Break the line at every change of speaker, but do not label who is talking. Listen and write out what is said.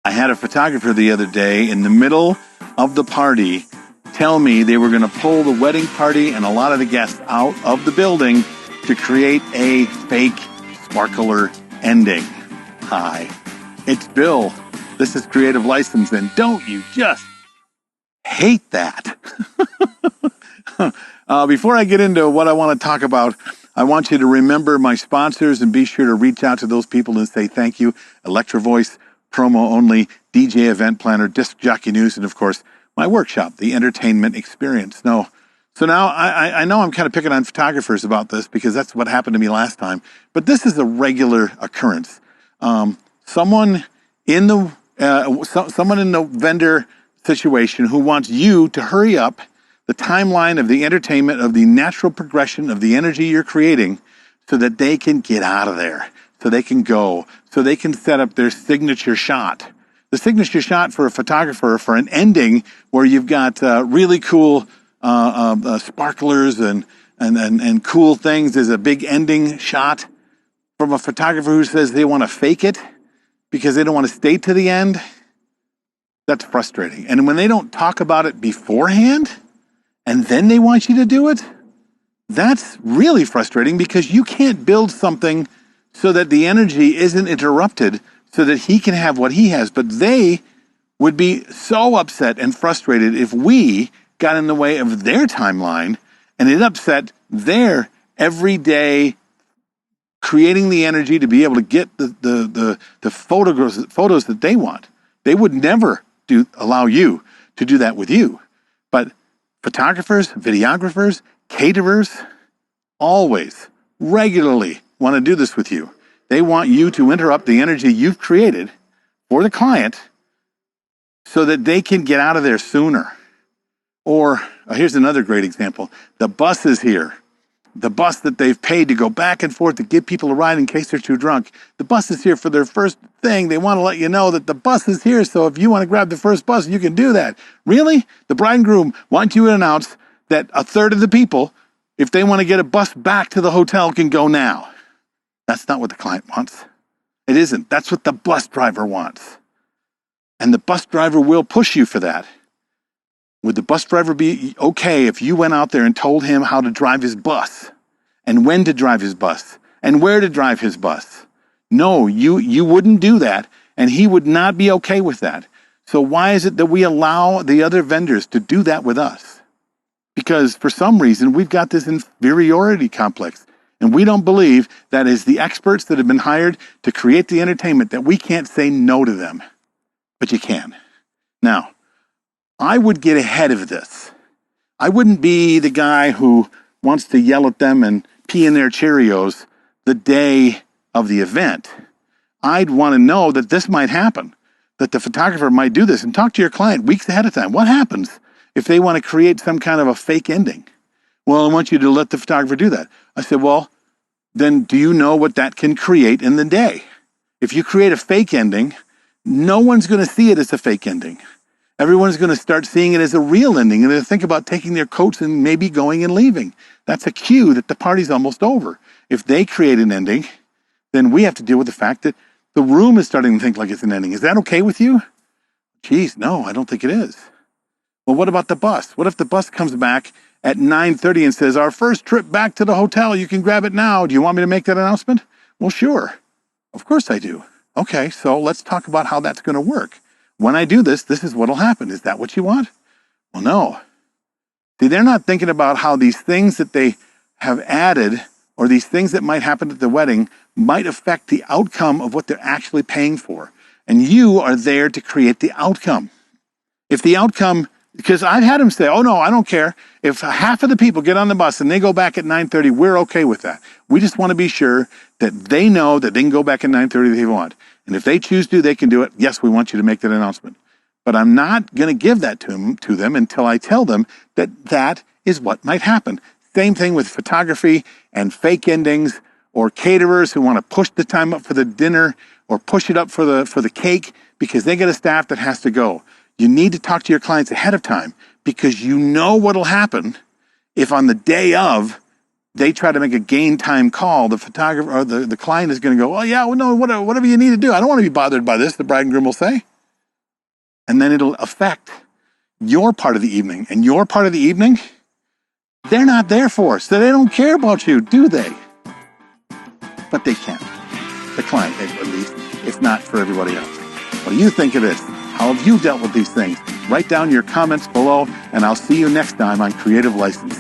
I had a photographer the other day in the middle of the party tell me they were going to pull the wedding party and a lot of the guests out of the building to create a fake sparkler ending. Hi, it's Bill. This is Creative License, and don't you just hate that? Before I get into what I want to talk about, I want you to remember my sponsors and be sure to reach out to those people and say thank you. Electro Voice, Promo Only, DJ Event Planner, Disc Jockey News, and of course, my workshop, The Entertainment Experience. So now I know I'm kind of picking on photographers about this because that's what happened to me last time, but this is a regular occurrence. Someone in the vendor situation who wants you to hurry up the timeline of the entertainment, of the natural progression of the energy you're creating so that they can get out of there, so they can go, so they can set up their signature shot. The signature shot for a photographer for an ending where you've got really cool sparklers and cool things is a big ending shot from a photographer who says they want to fake it because they don't want to stay to the end. That's frustrating. And when they don't talk about it beforehand, and then they want you to do it, that's really frustrating because you can't build something so that the energy isn't interrupted so that he can have what he has. But they would be so upset and frustrated if we got in the way of their timeline and it upset their everyday creating the energy to be able to get the photos that they want. They would never allow you to do that with you. But photographers, videographers, caterers, always, regularly want to do this with you. They want you to interrupt the energy you've created for the client so that they can get out of there sooner. Or here's another great example. The bus is here. The bus that they've paid to go back and forth to give people a ride in case they're too drunk. The bus is here for their first thing. They want to let you know that the bus is here, so if you want to grab the first bus, you can do that. Really? The bride and groom want you to announce that a third of the people, if they want to get a bus back to the hotel, can go now. That's not what the client wants. It isn't. That's what the bus driver wants. And the bus driver will push you for that. Would the bus driver be okay if you went out there and told him how to drive his bus and when to drive his bus and where to drive his bus? No, you wouldn't do that, and he would not be okay with that. So why is it that we allow the other vendors to do that with us? Because for some reason, we've got this inferiority complex, and we don't believe that as the experts that have been hired to create the entertainment that we can't say no to them. But you can. Now, I would get ahead of this. I wouldn't be the guy who wants to yell at them and pee in their Cheerios the day of the event. I'd want to know that this might happen, that the photographer might do this, and talk to your client weeks ahead of time. What happens if they want to create some kind of a fake ending? Well, I want you to let the photographer do that. I said, well, then do you know what that can create in the day? If you create a fake ending, no one's going to see it as a fake ending. Everyone's going to start seeing it as a real ending, and they'll think about taking their coats and maybe going and leaving. That's a cue that the party's almost over. If they create an ending, then we have to deal with the fact that the room is starting to think like it's an ending. Is that okay with you? Geez, no, I don't think it is. Well, what about the bus? What if the bus comes back at 9:30 and says, our first trip back to the hotel, you can grab it now. Do you want me to make that announcement? Well, sure. Of course I do. Okay, so let's talk about how that's going to work. When I do this, this is what will happen. Is that what you want? Well, no. See, they're not thinking about how these things that they have added or these things that might happen at the wedding might affect the outcome of what they're actually paying for. And you are there to create the outcome. If the outcome, because I've had them say, oh, no, I don't care. If half of the people get on the bus and they go back at 9:30, we're okay with that. We just want to be sure that they know that they can go back at 9:30 if they want. And if they choose to, they can do it. Yes, we want you to make that announcement. But I'm not going to give that to them until I tell them that that is what might happen. Same thing with photography and fake endings or caterers who want to push the time up for the dinner or push it up for the cake because they get a staff that has to go. You need to talk to your clients ahead of time because you know what will happen if on the day of they try to make a gain time call. The photographer or the client is going to go, oh, yeah, well, no, whatever you need to do. I don't want to be bothered by this, the bride and groom will say. And then it'll affect your part of the evening. And your part of the evening, they're not there for, so they don't care about you, do they? But they can. The client, at least, if not for everybody else. What do you think of this? How have you dealt with these things? Write down your comments below, and I'll see you next time on Creative License.